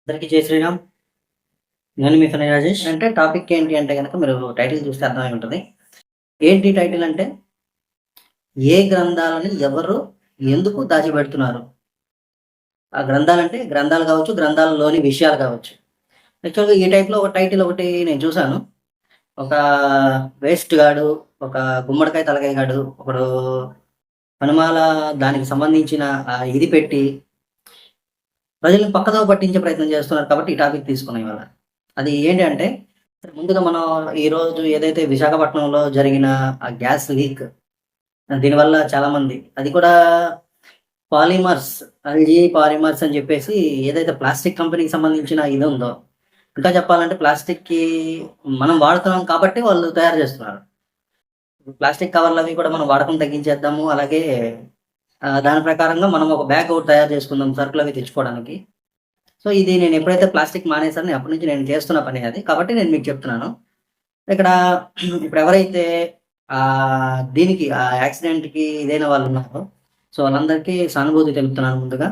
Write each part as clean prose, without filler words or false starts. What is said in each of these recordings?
అందరికీ జై శ్రీరామ్. నేను మీ ఫనీ రాజేష్. అంటే టాపిక్ ఏంటి అంటే కనుక మీరు టైటిల్ చూస్తే అర్థమై ఉంటుంది. ఏంటి టైటిల్ అంటే ఏ గ్రంథాలని ఎవరు ఎందుకు దాచిపెడుతున్నారు? ఆ గ్రంథాలంటే గ్రంథాలు కావచ్చు, గ్రంథాలలోని విషయాలు కావచ్చు. యాక్చువల్‌గా ఈ టైప్‌లో ఒక టైటిల్ ఒకటి నేను చూసాను. ఒక వేస్ట్ గాడు, ఒక గుమ్మడికాయ తలకాయ గాడు, ఒకడు హనుమాల దానికి సంబంధించిన ఇది పెట్టి ప్రజల్ని పక్కదోవ పట్టించే ప్రయత్నం చేస్తున్నారు కాబట్టి ఈ టాపిక్ తీసుకున్నాం ఇవాళ. అది ఏంటి అంటే ముందుగా మనం ఈరోజు ఏదైతే విశాఖపట్నంలో జరిగిన ఆ గ్యాస్ లీక్ దీనివల్ల చాలామంది అది కూడా పాలిమర్స్, ఎల్జీ పాలిమర్స్ అని చెప్పేసి ఏదైతే ప్లాస్టిక్ కంపెనీకి సంబంధించిన ఇది ఉందో, ఇంకా చెప్పాలంటే ప్లాస్టిక్‌కి మనం వాడుతున్నాం కాబట్టి వాళ్ళు తయారు చేస్తున్నారు. ప్లాస్టిక్ కవర్లు అవి కూడా మనం వాడకం తగ్గించేద్దాము. అలాగే దాని ప్రకారంగా మనం ఒక బ్యాగ్ ఒకటి తయారు చేసుకుందాం సరుకులు అవి తెచ్చుకోవడానికి. సో, ఇది నేను ఎప్పుడైతే ప్లాస్టిక్ మానేసానో అప్పటి నుంచి నేను చేస్తున్న పనే అది. కాబట్టి నేను మీకు చెప్తున్నాను. ఇక్కడ ఇప్పుడు ఎవరైతే దీనికి యాక్సిడెంట్‌కి ఇదైన వాళ్ళున్నారో, సో, వాళ్ళందరికీ సానుభూతి తెలుపుతున్నాను ముందుగా.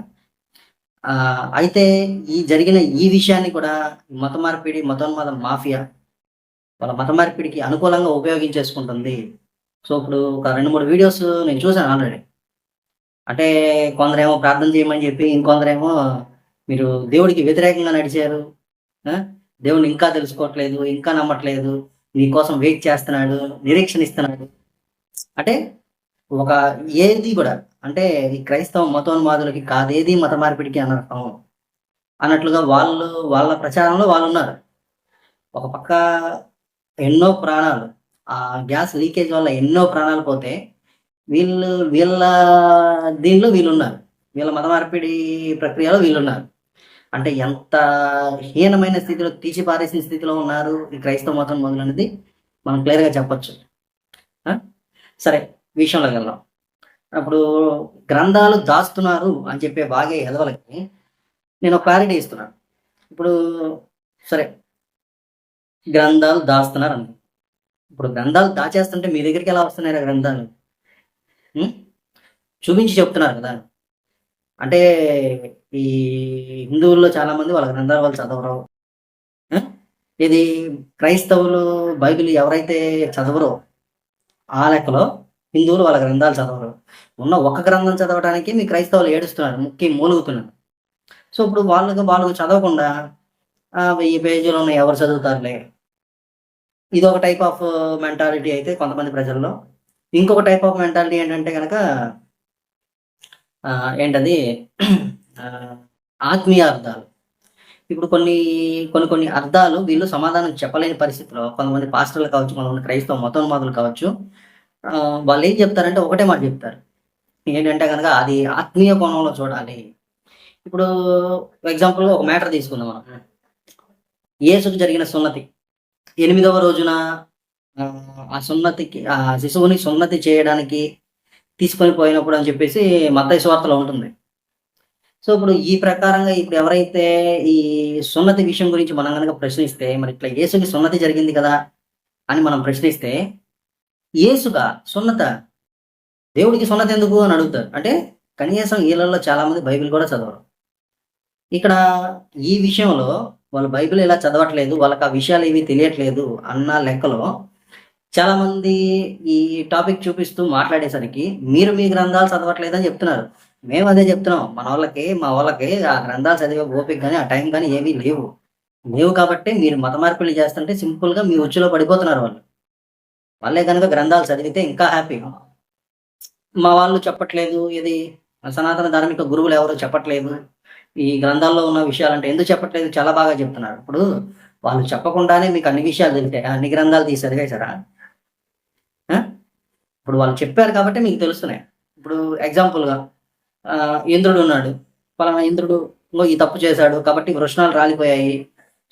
అయితే ఈ జరిగిన ఈ విషయాన్ని కూడా మత మార్పిడి, మతోన్మాద మాఫియా వాళ్ళ మత మార్పిడికి అనుకూలంగా ఉపయోగించేసుకుంటుంది. సో, ఇప్పుడు ఒక 2, 3 వీడియోస్ నేను చూసాను ఆల్రెడీ. అంటే కొందరేమో ప్రార్థన చేయమని చెప్పి, ఇంకొందరేమో మీరు దేవుడికి వ్యతిరేకంగా నడిచారు. ఆ! దేవుడిని ఇంకా తెలుసుకోవట్లేదు, ఇంకా నమ్మట్లేదు, నీకోసం వెయిట్ చేస్తున్నాడు, నిరీక్షణ ఇస్తున్నాడు. అంటే ఒక ఏది కూడా అంటే ఈ క్రైస్తవ మతోన్మాదులకి కాదేది మత మార్పిడికి అనర్థం అన్నట్లుగా వాళ్ళు వాళ్ళ ప్రచారంలో వాళ్ళున్నారు. ఒక పక్క ఎన్నో ప్రాణాలు ఆ గ్యాస్ లీకేజ్ వల్ల ఎన్నో ప్రాణాలు పోతే వీళ్ళ దీనిలో వీళ్ళున్నారు. వీళ్ళ మత మార్పిడి ప్రక్రియలో వీళ్ళున్నారు. అంటే ఎంత హీనమైన స్థితిలో తీసి పారేసిన స్థితిలో ఉన్నారు ఈ క్రైస్తవ మతం మొదలనేది మనం క్లియర్‌గా చెప్పొచ్చు. ఆ! సరే విషయంలోకి వెళ్దాం. అప్పుడు గ్రంథాలు దాస్తున్నారు అని చెప్పే వాగే ఎదవలకి నేను ఒక క్లారిటీ ఇస్తున్నాను. ఇప్పుడు సరే గ్రంథాలు దాస్తున్నారనుకో. ఇప్పుడు గ్రంథాలు దాచేస్తుంటే మీ దగ్గరికి ఎలా వస్తున్నాయిరా గ్రంథాలు? హ్మ్. చూపించి చెప్తున్నారు కదా! అంటే ఈ హిందువుల్లో చాలామంది వాళ్ళ గ్రంథాలు వాళ్ళు చదవరు. ఆ! ఇది క్రైస్తవులు బైబిల్ ఎవరైతే చదవరో ఆ లెక్కలో హిందువులు వాళ్ళ గ్రంథాలు చదవరు. ఉన్న ఒక్క గ్రంథం చదవడానికి మీ క్రైస్తవులు ఏడుస్తున్నారు. ముక్కి మూలుగుతున్నారు. సో, ఇప్పుడు వాళ్ళు చదవకుండా 1000 పేజీలు ఉన్నాయి ఎవరు చదువుతారులే. ఇదొక టైప్ ఆఫ్ మెంటాలిటీ అయితే కొంతమంది ప్రజల్లో. ఇంకొక టైప్ ఆఫ్ మెంటాలిటీ ఏంటంటే గనక ఏంటది ఆహ్, ఆత్మీయ అర్థాలు. ఇప్పుడు కొన్ని అర్థాలు వీళ్ళు సమాధానం చెప్పలేని పరిస్థితిలో కొంతమంది పాస్టర్‌లు కావచ్చు, కొంతమంది క్రైస్తవ మతోన్మాదులు కావచ్చు, వాళ్ళేం చెప్తారంటే ఒకటే మాట చెప్తారు. ఏంటంటే గనక అది ఆత్మీయ కోణంలో చూడాలి. ఇప్పుడు ఎగ్జాంపుల్‌గా ఒక మ్యాటర్ తీసుకుందాం మనం. యేసుకు జరిగిన సున్నతి. 8వ రోజున ఆ సున్నతికి శిశువుని సున్నతి చేయడానికి తీసుకొని పోయినప్పుడు అని చెప్పేసి మత్తయి సువార్తలో ఉంటుంది. సో, ఇప్పుడు ఈ ప్రకారంగా ఇప్పుడు ఎవరైతే ఈ సున్నతి విషయం గురించి మనం గనక ప్రశ్నిస్తే, మరి ఇట్లా యేసుకి సున్నతి జరిగింది కదా! అని మనం ప్రశ్నిస్తే, యేసుకా సున్నతా? దేవుడికి సున్నతి ఎందుకు అని అడుగుతారు. అంటే కనీసం ఈళ్ళల్లో చాలామంది బైబిల్ కూడా చదవరు. ఇక్కడ ఈ విషయంలో వాళ్ళు బైబిల్ ఇలా చదవట్లేదు, వాళ్ళకి ఆ విషయాలేవి తెలియట్లేదు అన్న లెక్కలో చాలామంది ఈ టాపిక్ చూపిస్తూ మాట్లాడేసరికి మీరు మీ గ్రంథాలు చదవట్లేదని చెప్తున్నారు. మేము అదే చెప్తున్నాం. మా వాళ్ళకి ఆ గ్రంథాలు చదివే ఓపిక గాని, ఆ టైం గాని ఏమీ లేవు. లేవు కాబట్టే మీరు మత మార్పిడులు చేస్తుంటే సింపుల్‌గా మీ ఉచ్చులో పడిపోతున్నారు వాళ్ళు. వాళ్ళే గనుక గ్రంథాలు చదివితే ఇంకా హ్యాపీ. మా వాళ్ళు చెప్పట్లేదు. ఇది సనాతన ధార్మిక గురువులు ఎవరు చెప్పట్లేదు. ఈ గ్రంథాల్లో ఉన్న విషయాలంటే ఎందుకు చెప్పట్లేదు? చాలా బాగా చెప్తున్నారు. ఇప్పుడు వాళ్ళు చెప్పకుండానే మీకు అన్ని విషయాలు తెలిసాయా? అన్ని గ్రంథాలు తీసి చదివేసారా? ఆ! ఇప్పుడు వాళ్ళు చెప్పారు కాబట్టి మీకు తెలుస్తున్నాయి. ఇప్పుడు ఎగ్జాంపుల్‌గా ఇంద్రుడున్నాడు. పలానా ఇంద్రుడు ఇగో ఈ తప్పు చేశాడు కాబట్టి వృషణాలు రాలిపోయాయి.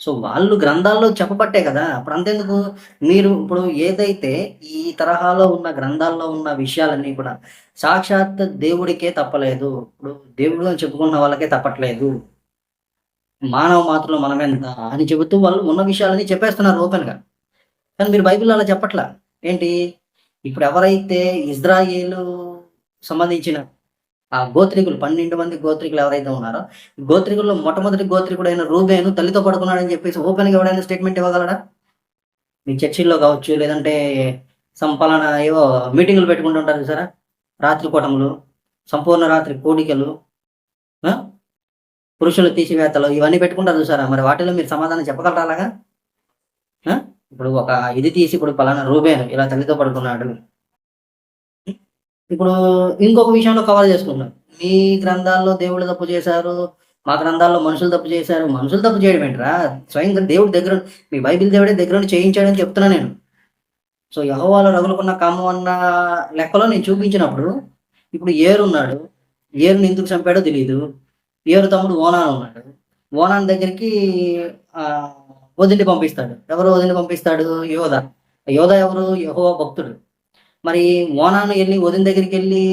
సో, వాళ్ళు గ్రంథాల్లో చెప్పబట్టే కదా! అప్పుడు అంతెందుకు మీరు ఇప్పుడు ఏదైతే ఈ తరహాలో ఉన్న గ్రంథాల్లో ఉన్న విషయాలన్నీ కూడా సాక్షాత్ దేవుడికే తప్పలేదు. ఇప్పుడు దేవుడు అని చెప్పుకున్న వాళ్ళకే తప్పట్లేదు. మానవ మాత్రులు మనమెంత అని చెబుతూ వాళ్ళు ఉన్న విషయాలన్నీ చెప్పేస్తున్నారు ఓపెన్‌గా. కానీ మీరు బైబిల్‌లో అలా చెప్పట్లా. ఏంటి? ఇప్పుడు ఎవరైతే ఇజ్రాయేలు సంబంధించిన ఆ గోత్రికులు 12 మంది గోత్రికులు ఎవరైతే ఉన్నారో, గోత్రికుల్లో మొట్టమొదటి గోత్రికుడైన రూబేను తల్లితో పడుకున్నాడని చెప్పేసి ఓపెన్‌గా ఎవడైనా స్టేట్మెంట్ ఇవ్వగలడా? మీ చర్చిల్లో కావచ్చు, లేదంటే పలానా ఏవో మీటింగులు పెట్టుకుంటుంటారు చూసారా? రాత్రి కూటములు, సంపూర్ణ రాత్రి కూడికలు, ఆ! పురుషుల తీసివేతలు ఇవన్నీ పెట్టుకుంటారు చూసారా? మరి వాటిలో మీరు సమాధానం చెప్పగలరా అలాగా? ఆ! ఇప్పుడు ఒక ఇది తీసి ఇప్పుడు పలానా రూబేను ఇలా తల్లితో పడుకున్నాడు. ఇప్పుడు ఇంకొక విషయంలో కవర్ చేసుకుంటున్నారు. మీ గ్రంథాల్లో దేవుళ్ళు తప్పు చేశారు. మా గ్రంథాల్లో మనుషులు తప్పు చేశారు. మనుషులు తప్పు చేయడం ఏంట్రా? స్వయంగా దేవుడు దగ్గర మీ బైబిల్ దేవుడే దగ్గరుండి చేయించాడని చెప్తున్నా నేను. సో, యెహోవాలో రగులుకున్న కమ్ము అన్న లెక్కలో నేను చూపించినప్పుడు, ఇప్పుడు ఏరున్నాడు. ఏరుని ఎందుకు చంపాడో తెలీదు. ఏరు తమ్ముడు ఓనాను ఉన్నాడు. ఓనాను దగ్గరికి ఆహ్, వదిన్ని పంపిస్తాడు. ఎవరు వదిన్ని పంపిస్తాడు? యోధ. యోధ ఎవరు? యెహోవా భక్తుడు. మరి ఓనాను ఎళ్లి వదిన దగ్గరికెళ్లి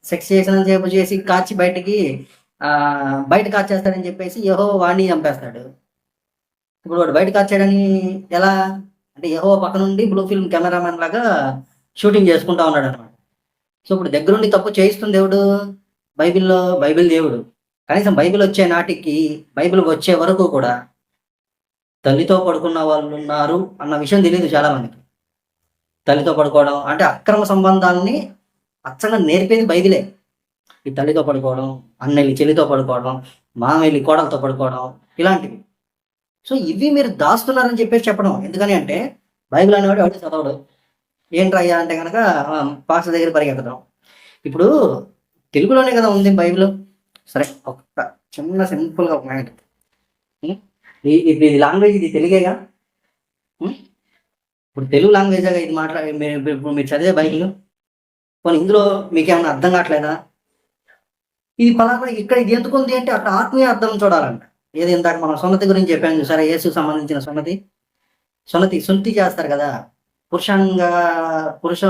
సెక్స్ చేసినంత సేపు చేసి కాచి బయట కాచేస్తాడని చెప్పేసి యెహోవా వాడిని చంపేస్తాడు. ఇప్పుడు వాడు బయట కాచాడని ఎలా? అంటే యెహోవా పక్కనుండి బ్లూ ఫిల్మ్ కెమెరామన్ లాగా షూటింగ్ చేసుకుంటా ఉన్నాడనమాట. సో, ఇప్పుడు దగ్గరుండి తప్పు చేయిస్తుంది ఎవడు? బైబిల్ దేవుడు. కనీసం బైబిల్ వచ్చే నాటికి, బైబిల్ వచ్చే వరకు కూడా తల్లితో పడుకున్న వాళ్ళున్నారు అన్న విషయం తెలీదు చాలా మందికి. తల్లితో పడుకోవడం అంటే అక్రమ సంబంధాలని అచ్చంగా నేర్పేది బైబిలే. ఈ తల్లితో పడుకోవడం, అన్నెళ్ళి చెల్లితో పడుకోవడం, మామెళ్ళి కోడలతో పడుకోవడం ఇలాంటివి. సో, ఇవి మీరు దాస్తున్నారని చెప్పేసి చెప్పడం. ఎందుకని అంటే బైబిల్ అనేవాడు ఎవడు చదవడు. ఏంట్రా అయ్యా అంటే గనక పాస్టర్ దగ్గర పరిగెత్తడం. ఇప్పుడు తెలుగులోనే కదా ఉంది బైబిలు. సరే ఒక్క చిన్న సింపుల్‌గా ఒక మ్యాటర్. హ్మ్. ఇప్పుడు ఇది లాంగ్వేజ్ ఇది తెలుగేగా. హ్మ్. ఇప్పుడు తెలుగు లాంగ్వేజేగా ఇది ఇప్పుడు మీరు చదివే బైబిలు. పోనీ ఇందులో మీకేమన్నా అర్థం కావట్లేదా? ఇది పలానా ఇక్కడ ఇది ఎందుకుంది అంటే అక్కడ ఆత్మీయ అర్థం చూడాలంట. ఏది ఇందాక మనం సున్నతి గురించి చెప్పాను చూసారా? యేసుకు సంబంధించిన సున్నతి. సున్నతి చేస్తారు కదా! పురుషాంగ పురుష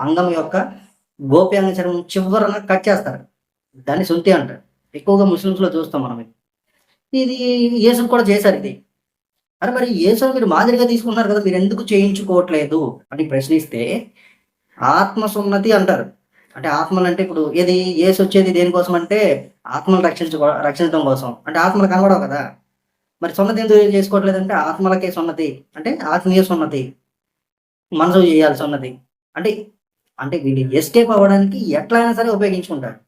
అంగం యొక్క గోప్యాంగ చర్మం చివరన కట్ చేస్తారు. దాన్ని సుంతి అంటారు. ఎక్కువగా ముస్లిమ్స్‌లో చూస్తాం మనం ఇది. ఇది యేసుకు కూడా చేశారు ఇది. అరె! మరి యేసుని మీరు మాదిరిగా తీసుకుంటున్నారు కదా! మీరెందుకు చేయించుకోవట్లేదు అని ప్రశ్నిస్తే ఆత్మ సున్నతి అంటారు. అంటే ఆత్మలంటే ఇప్పుడు ఏది యేసొచ్చేది దేనికోసం అంటే ఆత్మలు రక్షించడం కోసం. అంటే ఆత్మలు కనబడవు కదా! మరి సున్నతి ఎందుకు చేసుకోవట్లేదంటే ఆత్మలకే సున్నతి. అంటే ఆత్మీయ సున్నతి. మనసుకు చేయాలి సున్నతి. అంటే, అంటే వీళ్ళు ఎస్కేప్ అవ్వడానికి ఎట్లా అయినా సరే ఉపయోగించుకుంటాడు.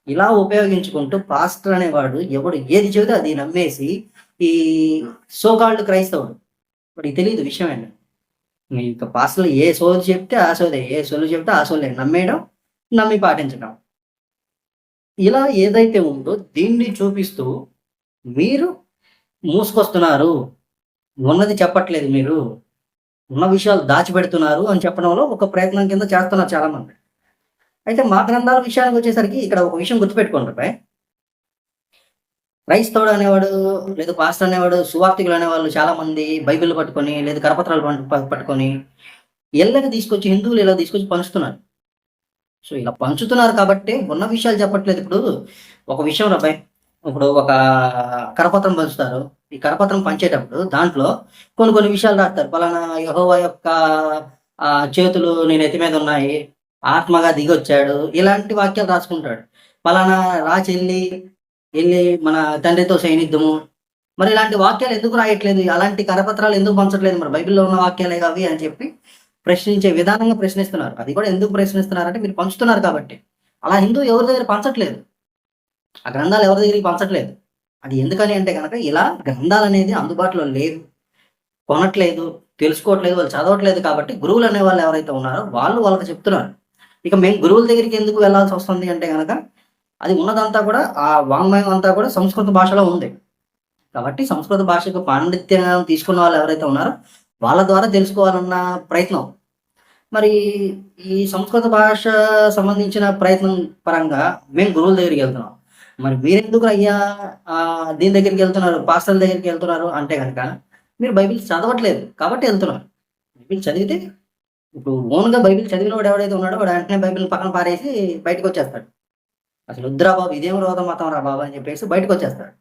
ఇలా ఉపయోగించుకుంటూ పాస్టర్ అనేవాడు ఎవడు ఏది చెబితే అది నమ్మేసి ఈ సో కాల్డ్ క్రైస్తవుడు. వాడికి తెలీదు విషయం ఏంటో. ఇక పాస్టర్‌లు ఏ సోది చెప్తే ఆ సోదే. ఏ సొల్లు చెప్తే ఆ సొల్లే. నమ్మేయడం, నమ్మి పాటించడం. ఇలా ఏదైతే ఉందో దీన్ని చూపిస్తూ మీరు మూసుకొస్తున్నారు. ఉన్నది చెప్పట్లేదు మీరు. ఉన్న విషయాలు దాచిపెడుతున్నారు అని చెప్పడంలో ఒక ప్రయత్నం కింద చేస్తున్నారు చాలామంది. అయితే మా గ్రంథాల విషయానికొచ్చేసరికి ఇక్కడ ఒక విషయం గుర్తుపెట్టుకోండి అబ్బాయ్. క్రైస్తవుడు అనేవాడు, లేదా పాస్టర్ అనేవాడు, సువార్థికులు అనేవాళ్ళు చాలామంది బైబిల్ పట్టుకొని, లేదా కరపత్రాలు పట్టుకొని ఇళ్ళకి తీసుకొచ్చి హిందువులు ఇలా తీసుకొచ్చి పంచుతున్నారు. సో, ఇలా పంచుతున్నారు కాబట్టే ఉన్న విషయాలు చెప్పట్లేదు. ఇప్పుడు ఒక విషయం అబ్బాయి. ఇప్పుడు ఒక కరపత్రం పంచుతారు. ఈ కరపత్రం పంచేటప్పుడు దాంట్లో కొన్ని కొన్ని విషయాలు రాస్తారు. పలానా యెహోవా యొక్క చేతులు నీ నెత్తి మీద ఉన్నాయి. ఆత్మగా దిగొచ్చాడు. ఇలాంటి వాక్యాలు రాసుకుంటాడు. పలానా ఎళ్లి మన తండ్రితో శయనిద్దుము. మరి ఇలాంటి వాక్యాలు ఎందుకు రాయట్లేదు? అలాంటి కరపత్రాలు ఎందుకు పంచట్లేదు? మరి బైబిల్‌లో ఉన్న వాక్యాలేగా అవి అని చెప్పి ప్రశ్నించే విధానంగా ప్రశ్నిస్తున్నారు. అది కూడా ఎందుకు ప్రశ్నిస్తున్నారంటే మీరు పంచుతున్నారు కాబట్టి. అలా హిందువు ఎవరి దగ్గర పంచట్లేదు. ఆ గ్రంథాలు ఎవరి దగ్గరికి పంచట్లేదు. అది ఎందుకని అంటే గనక ఇలా గ్రంథాలనేది అందుబాటులో లేవు. కొనట్లేదు, తెలుసుకోవట్లేదు, వాళ్ళు చదవట్లేదు కాబట్టి గురువులు అనేవాళ్ళు ఎవరైతే ఉన్నారో వాళ్ళు వాళ్ళకి చెప్తున్నారు. ఇక మేము గురువుల దగ్గరికి ఎందుకు వెళ్ళాల్సొస్తుంది అంటే గనక అది ఉన్నదంతా కూడా ఆ వాంగ్మయం అంతా కూడా సంస్కృత భాషలో ఉంది. కాబట్టి సంస్కృత భాషకు పాండిత్యం తీసుకున్న వాళ్ళు ఎవరైతే ఉన్నారో వాళ్ళ ద్వారా తెలుసుకోవాలన్న ప్రయత్నం. మరి ఈ సంస్కృత భాష సంబంధించిన ప్రయత్నం పరంగా మేము గురువుల దగ్గరికెళ్తున్నాం. మరి మీరెందుకయ్యా దీని దగ్గరికెళ్తున్నారు, పాస్టర్‌ల దగ్గరికెళ్తున్నారు అంటే గనక మీరు బైబిల్ చదవట్లేదు కాబట్టి ఎళ్తున్నారు. బైబిల్ చదివితే ఇప్పుడు ఓన్‌గా బైబిల్ చదివినోడు ఎవడైతే ఉన్నాడో వాడు వెంటనే బైబిల్ పక్కన పారేసి బయటకొచ్చేస్తాడు. అసలు వద్దురా బాబు! ఇదేం రోత మతం రా బాబు! అని చెప్పేసి బయటకొచ్చేస్తాడు.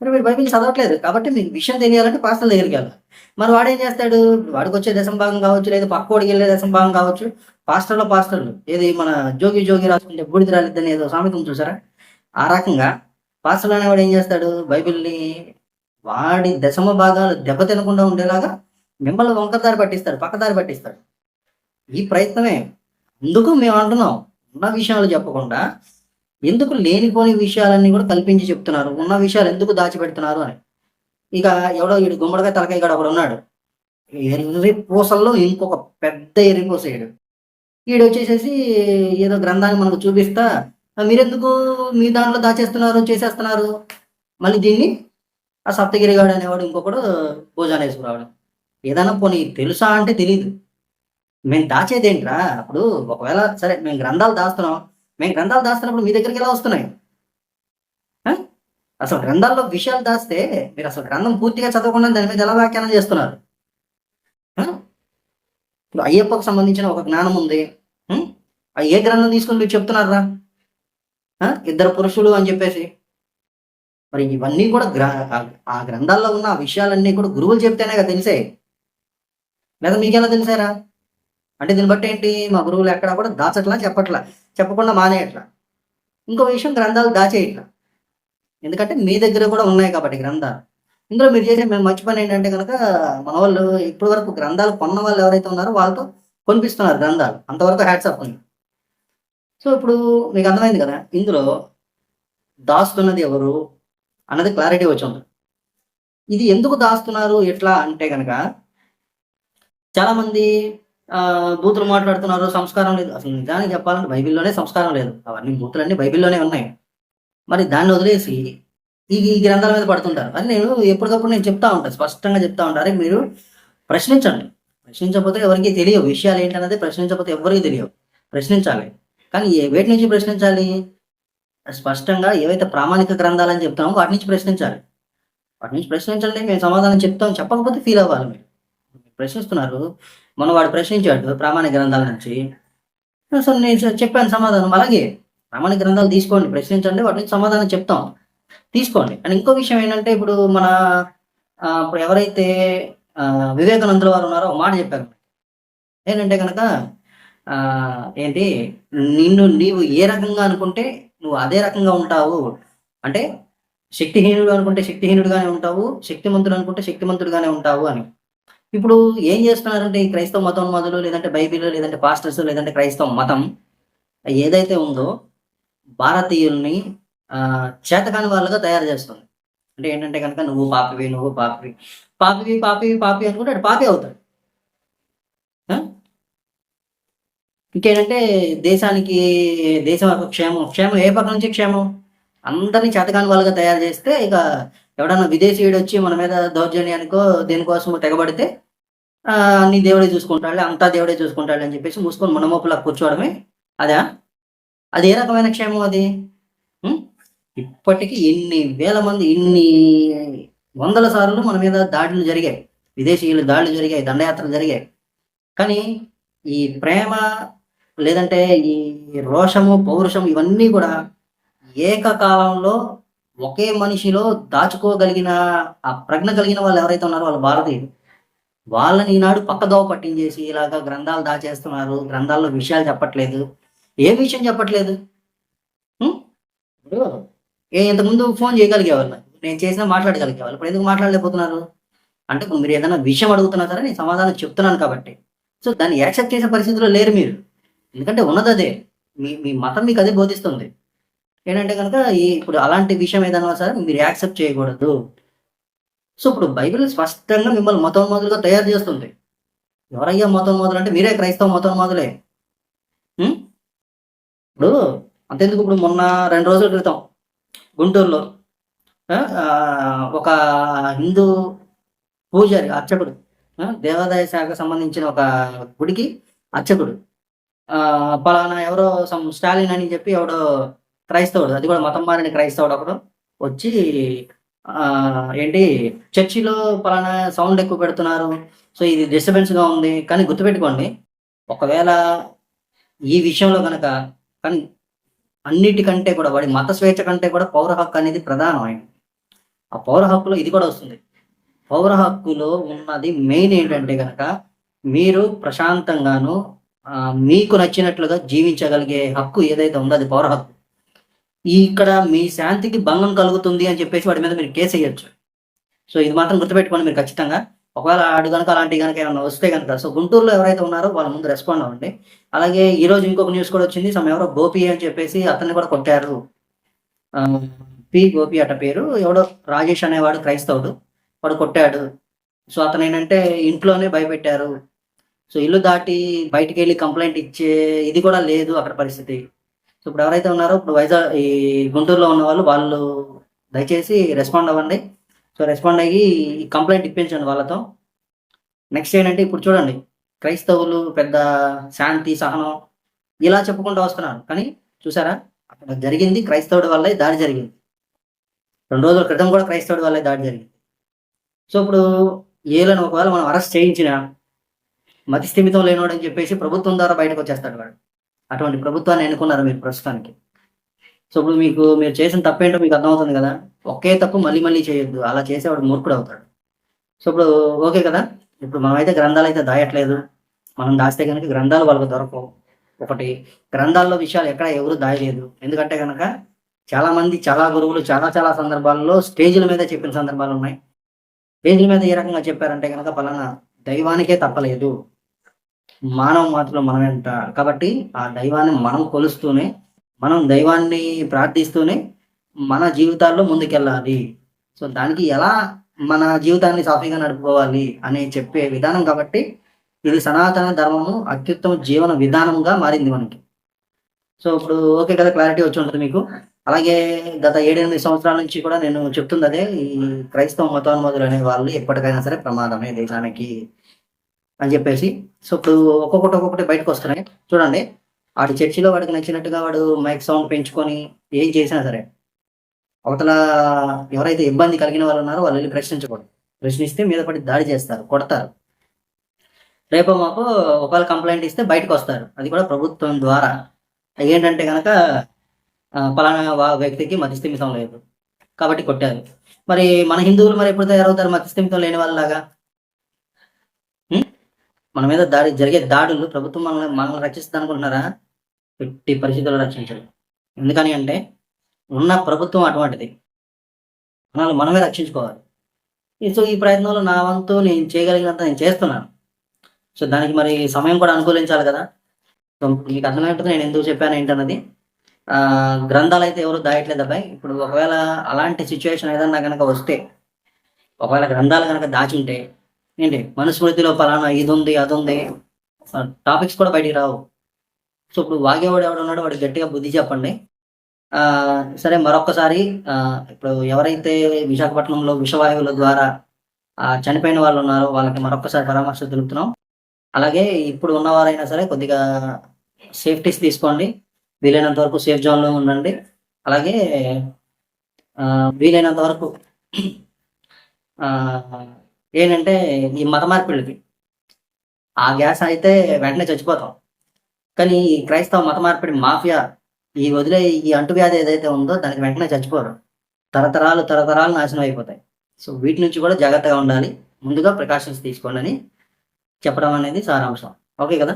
మరి మీరు బైబిల్ చదవట్లేదు కాబట్టి మీకు విషయం తెలియాలంటే పాస్టర్ల దగ్గరికి వెళ్ళాలి. మరి వాడేం చేస్తాడు? వాడికి వచ్చే దశమ భాగం కావచ్చు, లేదా పక్కోడికి వెళ్ళే దశమ భాగం కావచ్చు. పాస్టర్లు ఏది మన జోగి జోగి రాసుకుంటే బూడిద రాలిద్దని ఏదో సామెత ఉంది చూసారా? ఆ రకంగా పాస్టర్లు అనేవాడు ఏం చేస్తాడు? బైబిల్ని వాడి దశమ భాగాలు దెబ్బ తినకుండా ఉండేలాగా మిమ్మల్ని వంకరదారి పట్టిస్తాడు, పక్కదారి పట్టిస్తాడు. ఈ ప్రయత్నమే. అందుకు మేము అంటున్నాం, ఉన్న విషయాలు చెప్పకుండా ఎందుకు లేనిపోని విషయాలన్నీ కూడా కల్పించి చెప్తున్నారు, ఉన్న విషయాలు ఎందుకు దాచిపెడుతున్నారు అని. ఇక ఎవడో వీడు గుమ్మడికాయ తలకాయ గడ ఒకడు ఉన్నాడు, ఎర్రి పూసల్లో ఇంకొక పెద్ద ఎర్రి పూసేయడు. వీడు వచ్చేసేసి ఏదో గ్రంథాన్ని మనకు చూపిస్తా, మీరెందుకు మీ దాంట్లో దాచేస్తున్నారు, చేసేస్తున్నారు. మళ్ళీ దీన్ని ఆ సప్తగిరిగాడు అనేవాడు ఇంకొకడు భోజానేశ్వరరావు. ఏదైనా పోనీ తెలుసా అంటే తెలీదు. మేము దాచేదేంట్రా? అప్పుడు ఒకవేళ సరే మేము గ్రంథాలు దాస్తున్నప్పుడు మీ దగ్గరికి ఎలా వస్తున్నాయి? అసలు గ్రంథాల్లో విషయాలు దాస్తే మీరు అసలు గ్రంథం పూర్తిగా చదవకుండా దాని మీద ఎలా వ్యాఖ్యానం చేస్తున్నారు? ఇప్పుడు అయ్యప్పకు సంబంధించిన ఒక జ్ఞానం ఉంది, ఏ గ్రంథం తీసుకుని మీరు చెప్తున్నారా? ఇద్దరు పురుషులు అని చెప్పేసి. మరి ఇవన్నీ కూడా ఆ గ్రంథాల్లో ఉన్న ఆ విషయాలన్నీ కూడా గురువులు చెప్తేనే కదా తెలిసాయి, లేదా మీకెలా తెలిసారా? అంటే దీన్ని బట్టి ఏంటి? మా గురువులు ఎక్కడా కూడా దాచట్లా, చెప్పకుండా మానేయట్లా. ఇంకో విషయం, గ్రంథాలు దాచేయట్లా. ఎందుకంటే మీ దగ్గర కూడా ఉన్నాయి కాబట్టి గ్రంథాలు. ఇందులో మీరు చేసే మేము మంచి పని ఏంటంటే కనుక, మన వాళ్ళు ఇప్పటి వరకు గ్రంథాలు కొన్న వాళ్ళు ఎవరైతే ఉన్నారో వాళ్ళతో కొనిపిస్తున్నారు గ్రంథాలు. అంతవరకు హ్యాట్స్ ఆఫ్ ఉంది. సో ఇప్పుడు మీకు అర్థమైంది కదా, ఇందులో దాస్తున్నది ఎవరు అన్నది క్లారిటీ వచ్చింది. ఇది ఎందుకు దాస్తున్నారు ఎట్లా అంటే కనుక, చాలామంది బూతులు మాట్లాడుతున్నారు, సంస్కారం లేదు. అసలు నిజానికి చెప్పాలంటే బైబిల్లోనే సంస్కారం లేదు. అవన్నీ బూతులన్నీ బైబిల్లోనే ఉన్నాయి. మరి దాన్ని వదిలేసి ఈ గ్రంథాల మీద పడుతుంటారు. అని నేను ఎప్పటికప్పుడు చెప్తా ఉంటాను, స్పష్టంగా చెప్తా ఉంటారు, మీరు ప్రశ్నించండి. ప్రశ్నించకపోతే ఎవరికి తెలియవు విషయాలు ఏంటన్నది. ప్రశ్నించకపోతే ఎవరికి తెలియవు. ప్రశ్నించాలి. కానీ వేటి నుంచి ప్రశ్నించాలి? స్పష్టంగా ఏవైతే ప్రామాణిక గ్రంథాలని చెప్తామో వాటి నుంచి ప్రశ్నించాలి. వాటి నుంచి ప్రశ్నించండి, మేము సమాధానం చెప్తాం. చెప్పకపోతే ఫీల్ అవ్వాలి. మీరు ప్రశ్నిస్తున్నారు. వాడు ప్రశ్నించాడు ప్రామాణిక గ్రంథాల నుంచి. సో నేను చెప్పాను సమాధానం. అలాగే ప్రామాణిక గ్రంథాలు తీసుకోండి, ప్రశ్నించండి, వాటి నుంచి సమాధానం చెప్తాం, తీసుకోండి. అండ్ ఇంకో విషయం ఏంటంటే, ఇప్పుడు ఇప్పుడు ఎవరైతే వివేకానందుల వారు ఉన్నారో మాట చెప్పారు ఏంటంటే కనుక, ఏంటి, నీవు ఏ రకంగా అనుకుంటే నువ్వు అదే రకంగా ఉంటావు. అంటే శక్తిహీనుడు అనుకుంటే శక్తిహీనుడుగానే ఉంటావు, శక్తిమంతుడు అనుకుంటే శక్తిమంతుడుగానే ఉంటావు అని. ఇప్పుడు ఏం చేస్తున్నారంటే ఈ క్రైస్తవ మతం మొదలు, లేదంటే బైబిల్, లేదంటే పాస్టర్స్, లేదంటే క్రైస్తవ మతం ఏదైతే ఉందో భారతీయుల్ని చేతకాని వాళ్ళుగా తయారు చేస్తుంది. అంటే ఏంటంటే కనుక, నువ్వు పాపి అనుకుంటే అటు పాపి అవుతాడు. ఇంకేంటంటే దేశం క్షేమం ఏ పక్క నుంచి క్షేమం? అందరినీ చేతకాని వాళ్ళుగా తయారు చేస్తే, ఇక ఎవడన్నా విదేశీయుడు వచ్చి మన మీద దౌర్జన్యానికో దేనికోసమో తెగబడితే అన్ని దేవుడే చూసుకుంటాడు, అంతా దేవుడే చూసుకుంటాడు అని చెప్పేసి మూసుకొని మునమోపులా కూర్చోవడమే అదా? అది ఏ రకమైన క్షేమం అది? ఇప్పటికీ ఎన్ని వేల మంది, ఇన్ని వందల సార్లు మన మీద దాడులు జరిగాయి, విదేశీయులు దాడులు జరిగాయి, దండయాత్రలు జరిగాయి. కానీ ఈ ప్రేమ, లేదంటే ఈ రోషము, పౌరుషం, ఇవన్నీ కూడా ఏకకాలంలో ఒకే మనిషిలో దాచుకోగలిగిన ఆ ప్రజ్ఞ కలిగిన వాళ్ళు ఎవరైతే ఉన్నారో వాళ్ళు భారతీయులు. వాళ్ళని ఈనాడు పక్కదోవ పట్టించేసి ఇలాగా గ్రంథాలు దాచేస్తున్నారు, గ్రంథాల్లో విషయాలు చెప్పట్లేదు. ఏ విషయం చెప్పట్లేదు? ఇప్పుడు ఇంతకుముందు ఫోన్ చేయగలిగేవాళ్ళు, నేను చేసినా మాట్లాడగలిగేవాళ్ళు. ఇప్పుడు ఎందుకు మాట్లాడలేకపోతున్నారు? అంటే మీరు ఏదైనా విషయం అడుగుతున్నా సరే నేను సమాధానం చెప్తున్నాను కాబట్టి. సో దాన్ని యాక్సెప్ట్ చేసే పరిస్థితిలో లేరు మీరు. ఎందుకంటే ఉన్నది అదే, మీ మతం మీకు అదే బోధిస్తుంది. ఏంటంటే కనుక ఇప్పుడు అలాంటి విషయం ఏదైనా సరే మీరు యాక్సెప్ట్ చేయకూడదు. సో ఇప్పుడు బైబిల్ స్పష్టంగా మిమ్మల్ని మతోన్మాదులుగా తయారు చేస్తుంది. ఎవరయ్యా మతోన్మాదులు అంటే మీరే క్రైస్తవ మతోన్మాదులే. ఇప్పుడు అంతెందుకు, ఇప్పుడు మొన్న 2 రోజుల క్రితం గుంటూరులో ఒక హిందూ పూజారి, అర్చకుడు, దేవాదాయ శాఖకు సంబంధించిన ఒక గుడికి అర్చకుడు, పలానా ఎవరో స్టాలిన్ అని చెప్పి ఎవడో క్రైస్తవుడు, అది కూడా మతం మారిన క్రైస్తవుడు ఒకడు వచ్చి ఏంటి చర్చిలో పలానా సౌండ్ ఎక్కువ పెడుతున్నారు, సో ఇది డిస్టర్బెన్స్గా ఉంది. కానీ గుర్తుపెట్టుకోండి, ఒకవేళ ఈ విషయంలో కనుక, కానీ అన్నిటికంటే కూడా వాడి మత స్వేచ్ఛ కంటే కూడా పౌర హక్కు అనేది ప్రధానం. ఆ పౌర హక్కులో ఇది కూడా వస్తుంది. పౌర హక్కులో ఉన్నది మెయిన్ ఏంటంటే కనుక మీరు ప్రశాంతంగాను మీకు నచ్చినట్లుగా జీవించగలిగే హక్కు ఏదైతే ఉందో అది పౌర హక్కు. ఇక్కడ మీ శాంతికి భంగం కలుగుతుంది అని చెప్పేసి వాడి మీద మీరు కేసు వేయొచ్చు. సో ఇది మాత్రం గుర్తుపెట్టుకోండి మీరు ఖచ్చితంగా. ఒకవేళ ఆడు గనుక అలాంటివి గనుక ఏమన్నా వస్తే గనుక సో గుంటూరులో ఎవరైతే ఉన్నారో వాళ్ళ ముందు రెస్పాండ్ అవ్వండి. అలాగే ఈరోజు ఇంకొక న్యూస్ కూడా వచ్చింది. ఎవరో గోపి అని చెప్పేసి అతన్ని కూడా కొట్టారు. పి గోపి అట పేరు. ఎవడో రాజేష్ అనేవాడు క్రైస్తవుడు. వాడు కొట్టాడు. సో అతను ఏంటంటే ఇంట్లోనే భయపెట్టారు. సో ఇల్లు దాటి బయటికి వెళ్ళి కంప్లైంట్ ఇచ్చే ఇది కూడా లేదు అక్కడ పరిస్థితి. సో ఇప్పుడు ఎవరైతే ఉన్నారో ఇప్పుడు వైజాగ్ ఈ గుంటూరులో ఉన్న వాళ్ళు దయచేసి రెస్పాండ్ అవ్వండి. సో రెస్పాండ్ అయ్యి ఈ కంప్లైంట్ ఇప్పించండి వాళ్ళతో. నెక్స్ట్ ఏంటంటే ఇప్పుడు చూడండి, క్రైస్తవులు పెద్ద శాంతి సహనం ఇలా చెప్పుకుంటూ వస్తున్నారు. కానీ చూసారా, అక్కడ జరిగింది క్రైస్తవుడి వల్లే దాడి జరిగింది. 2 రోజుల క్రితం కూడా క్రైస్తవుడి వల్లే దాడి జరిగింది. సో ఇప్పుడు ఏలను ఒకవేళ మనం అరెస్ట్ చేయించిన మతి స్థిమితం లేనోడు అని చెప్పేసి ప్రభుత్వం ద్వారా బయటకు వచ్చేస్తాడు వాడు. అటువంటి ప్రభుత్వాన్ని ఎన్నుకున్నారు మీరు ప్రస్తుతానికి. సో ఇప్పుడు మీరు చేసిన తప్పేంటో మీకు అర్థమవుతుంది కదా. ఒకే తప్పు మళ్ళీ మళ్ళీ చేయొద్దు. అలా చేసేవాడు మూర్ఖుడు అవుతాడు. సో ఇప్పుడు ఓకే కదా. ఇప్పుడు మనమైతే గ్రంథాలు అయితే దాయట్లేదు. మనం దాస్తే కనుక గ్రంథాలు వాళ్ళకు దొరకవు. ఒకటి, గ్రంథాల్లో విషయాలు ఎక్కడ ఎవరు దాయలేదు. ఎందుకంటే కనుక చాలా మంది చాలా గురువులు చాలా సందర్భాల్లో స్టేజ్ల మీద చెప్పిన సందర్భాలు ఉన్నాయి. స్టేజ్ల మీద ఏ రకంగా చెప్పారంటే కనుక పలానా దైవానికే తప్పలేదు, మానవ మాత్రం మనం ఎంత. కాబట్టి ఆ దైవాన్ని మనం కొలుస్తూనే, మనం దైవాన్ని ప్రార్థిస్తూనే మన జీవితాల్లో ముందుకెళ్ళాలి. సో దానికి ఎలా మన జీవితాన్ని సాఫీగా నడుపుకోవాలి అని చెప్పే విధానం. కాబట్టి ఇది సనాతన ధర్మము అత్యుత్తమ జీవన విధానంగా మారింది మనకి. సో ఇప్పుడు ఓకే కదా, క్లారిటీ వచ్చి ఉంటుంది మీకు. అలాగే గత 7-8 సంవత్సరాల నుంచి కూడా నేను చెప్తుంది అదే, ఈ క్రైస్తవ మతోన్మదులు అనే వాళ్ళు ఎప్పటికైనా సరే ప్రమాదమే దేశానికి అని చెప్పేసి. సో ఇప్పుడు ఒక్కొక్కటి బయటకు వస్తున్నాయి. చూడండి, వాడి చర్చిలో వాడికి నచ్చినట్టుగా వాడు మైక్ సౌండ్ పెంచుకొని ఏం చేసినా సరే అవతల ఎవరైతే ఇబ్బంది కలిగిన వాళ్ళు ఉన్నారో వాళ్ళు వెళ్ళి ప్రశ్నించకూడదు. ప్రశ్నిస్తే మీద పడి దాడి చేస్తారు, కొడతారు. రేపు మాకు ఒకవేళ కంప్లైంట్ ఇస్తే బయటకు వస్తారు. అది కూడా ప్రభుత్వం ద్వారా. ఏంటంటే కనుక పలానా వ్యక్తికి మతిస్థిమితం లేదు కాబట్టి కొట్టారు. మరి మన హిందువులు మరి ఎప్పుడు తయారవుతారు మతిస్థిమితం లేని వాళ్ళలాగా? మన మీద జరిగే దాడులు ప్రభుత్వం మనల్ని రక్షిస్తుంది అనుకుంటున్నారా? ఎట్టి పరిస్థితుల్లో రక్షించదు. ఎందుకని అంటే ఉన్న ప్రభుత్వం అటువంటిది. మనమే రక్షించుకోవాలి. సో ఈ ప్రయత్నంలో నా వంతు నేను చేయగలిగినంత నేను చేస్తున్నాను. సో దానికి మరి సమయం కూడా అనుకూలించాలి కదా. సో మీకు అర్థమైంటుంది నేను ఎందుకు చెప్పాను ఏంటన్నది. గ్రంథాలు అయితే ఎవరు దాయట్లేదు అబ్బాయి. ఇప్పుడు ఒకవేళ అలాంటి సిచ్యువేషన్ ఏదన్నా కనుక వస్తే, ఒకవేళ గ్రంథాలు కనుక దాచుంటే ఏంటి మనుస్మృతిలో పలానా ఇది ఉంది అది ఉంది టాపిక్స్ కూడా బయటికి రావు. సో ఇప్పుడు వాగేవాడు ఎవడు ఉన్నాడో వాడు గట్టిగా బుద్ధి చెప్పండి. సరే, మరొక్కసారి ఇప్పుడు ఎవరైతే విశాఖపట్నంలో విషవాయువుల ద్వారా చనిపోయిన వాళ్ళు ఉన్నారో వాళ్ళకి మరొక్కసారి పరామర్శ తెలుపుతున్నాం. అలాగే ఇప్పుడు ఉన్నవారైనా సరే కొద్దిగా సేఫ్టీస్ తీసుకోండి. వీలైనంత వరకు సేఫ్ జోన్లో ఉండండి. అలాగే వీలైనంత వరకు ఏంటంటే ఈ మత మార్పిడికి ఆ గ్యాస్ అయితే వెంటనే చచ్చిపోతాం. కానీ ఈ క్రైస్తవ మత మార్పిడి మాఫియా ఈ వదిలే ఈ అంటువ్యాధి ఏదైతే ఉందో దానికి వెంటనే చచ్చిపోరు. తరతరాలు నాశనం అయిపోతాయి. సో వీటి నుంచి కూడా జాగ్రత్తగా ఉండాలి. ముందుగా ప్రికాషన్స్ తీసుకోండి అని చెప్పడం అనేది సారాంశం. ఓకే కదా.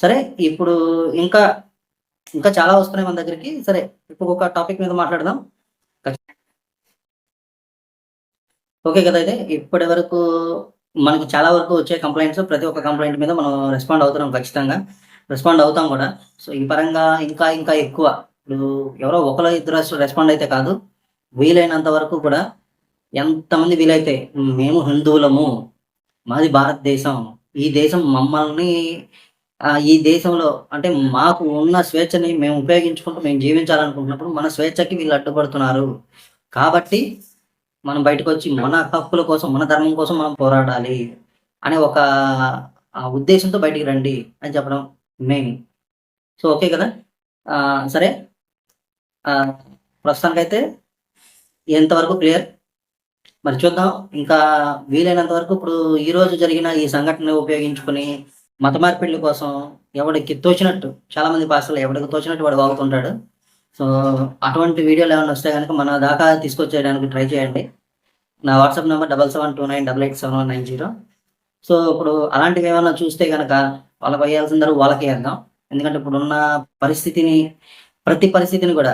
సరే, ఇప్పుడు ఇంకా చాలా వస్తున్నాయి మన దగ్గరికి. సరే, ఇప్పుడు ఒక టాపిక్ మీద మాట్లాడదాం. ఓకే కదా. అయితే ఇప్పటి వరకు మనకు చాలా వరకు వచ్చే కంప్లైంట్స్, ప్రతి ఒక్క కంప్లైంట్ మీద మనం రెస్పాండ్ అవుతున్నాం. ఖచ్చితంగా రెస్పాండ్ అవుతాం కూడా. సో ఈ పరంగా ఇంకా ఎక్కువ ఇప్పుడు ఎవరో ఒకరు ఇద్దరు రెస్పాండ్ అయితే కాదు, వీలైనంత వరకు కూడా ఎంతమంది వీలైతే, మేము హిందువులము, మాది భారతదేశం, ఈ దేశం మమ్మల్ని ఈ దేశంలో అంటే మాకు ఉన్న స్వేచ్ఛని మేము ఉపయోగించుకుంటూ మేము జీవించాలనుకుంటున్నప్పుడు మన స్వేచ్ఛకి వీళ్ళు అడ్డుపడుతున్నారు. కాబట్టి మనం బయటకు వచ్చి మన హక్కుల కోసం, మన ధర్మం కోసం మనం పోరాడాలి అనే ఒక ఉద్దేశంతో బయటికి రండి అని చెప్పడం మెయిన్. సో ఓకే కదా. సరే, ప్రస్తుతానికైతే ఎంతవరకు క్లియర్. మరి చూద్దాం. ఇంకా వీలైనంత వరకు ఇప్పుడు ఈరోజు జరిగిన ఈ సంఘటన ఉపయోగించుకుని మత మార్పిడిల కోసం ఎవడికి తోచినట్టు, చాలా మంది పాస్టర్లు ఎవడికి తోచినట్టు వాడు వాగుతుంటాడు. సో అటువంటి వీడియోలు ఏమైనా వస్తే కనుక మన దాకా తీసుకొచ్చేయడానికి ట్రై చేయండి. నా వాట్సాప్ నెంబర్ 7729887190. సో ఇప్పుడు అలాంటివి ఏమైనా చూస్తే కనుక వాళ్ళకి వేయాల్సిందరూ వాళ్ళకే వేద్దాం. ఎందుకంటే ఇప్పుడున్న పరిస్థితిని, ప్రతి పరిస్థితిని కూడా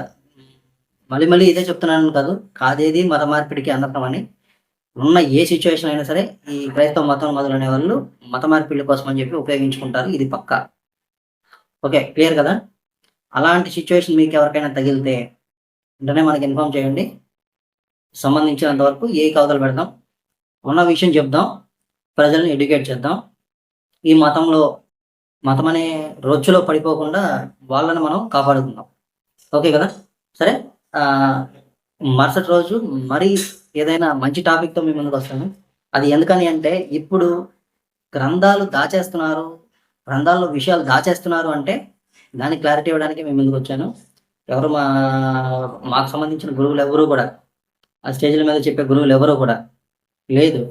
మళ్ళీ మళ్ళీ ఇదే చెప్తున్నాను కాదు, కాదేది మత మార్పిడికి అనర్థం అని. ఉన్న ఏ సిచ్యువేషన్ అయినా సరే ఈ క్రైస్తవ మతం మొదలనే వాళ్ళు మత మార్పిడి కోసం అని చెప్పి ఉపయోగించుకుంటారు. ఇది పక్కా. ఓకే, క్లియర్ కదా? అలాంటి సిచ్యువేషన్ మీకు ఎవరికైనా తగిలితే వెంటనే మనకి ఇన్ఫామ్ చేయండి. సంబంధించినంత వరకు ఏ కవతలు పెడదాం, ఉన్న విషయం చెప్దాం, ప్రజల్ని ఎడ్యుకేట్ చేద్దాం. ఈ మతం అనే రొచ్చులో పడిపోకుండా వాళ్ళని మనం కాపాడుకుందాం. ఓకే కదా? సరే, మరుసటి రోజు మరి ఏదైనా మంచి టాపిక్తో మీ ముందుకు వస్తాను. అది ఎందుకని అంటే ఇప్పుడు గ్రంథాలు దాచేస్తున్నారు, గ్రంథాల్లో విషయాలు దాచేస్తున్నారు అంటే దానికి క్లారిటీ ఇవ్వడానికి మేము ముందుకు వచ్చాను. ఎవరు మాకు సంబంధించిన గురువులు ఎవరు కూడా, ఆ స్టేజ్ల మీద చెప్పే గురువులు ఎవరు కూడా లేదు.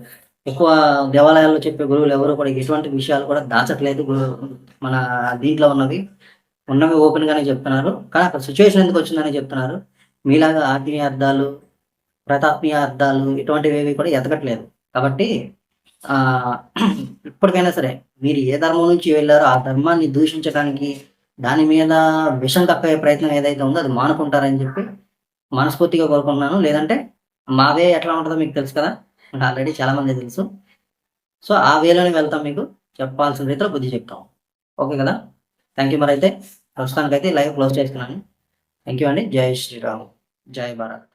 ఎక్కువ దేవాలయాల్లో చెప్పే గురువులు ఎవరు కూడా ఎటువంటి విషయాలు కూడా దాచట్లేదు. మన దీంట్లో ఉన్నవి ఓపెన్గానే చెప్తున్నారు. కానీ అక్కడ సిచ్యువేషన్ ఎందుకు వచ్చిందని చెప్తున్నారు. మీలాగా ఆత్మీయ అర్థాలు, ప్రతాత్మీయ అర్థాలు ఇటువంటివి కూడా ఎతకట్లేదు. కాబట్టి ఇప్పటికైనా సరే మీరు ఏ ధర్మం నుంచి వెళ్ళారో ఆ ధర్మాన్ని దూషించడానికి, దాని మీద విషం కప్పే ప్రయత్నం ఏదైతే ఉందో అది మానుకుంటారని చెప్పి మనస్ఫూర్తిగా కోరుకుంటున్నాను. లేదంటే మావే ఎట్లా ఉంటుందో మీకు తెలుసు కదా, ఆల్రెడీ చాలామంది తెలుసు. సో ఆ వేలోనే వెళ్తాం, మీకు చెప్పాల్సిన రీతిలో బుద్ధి చెప్తాం. ఓకే కదా? Thank you. మరి అయితే ప్రస్తుతానికైతే లైవ్ క్లోజ్ చేస్తున్నాను. థ్యాంక్ యూ అండి. జై శ్రీరామ్, జై భారత్.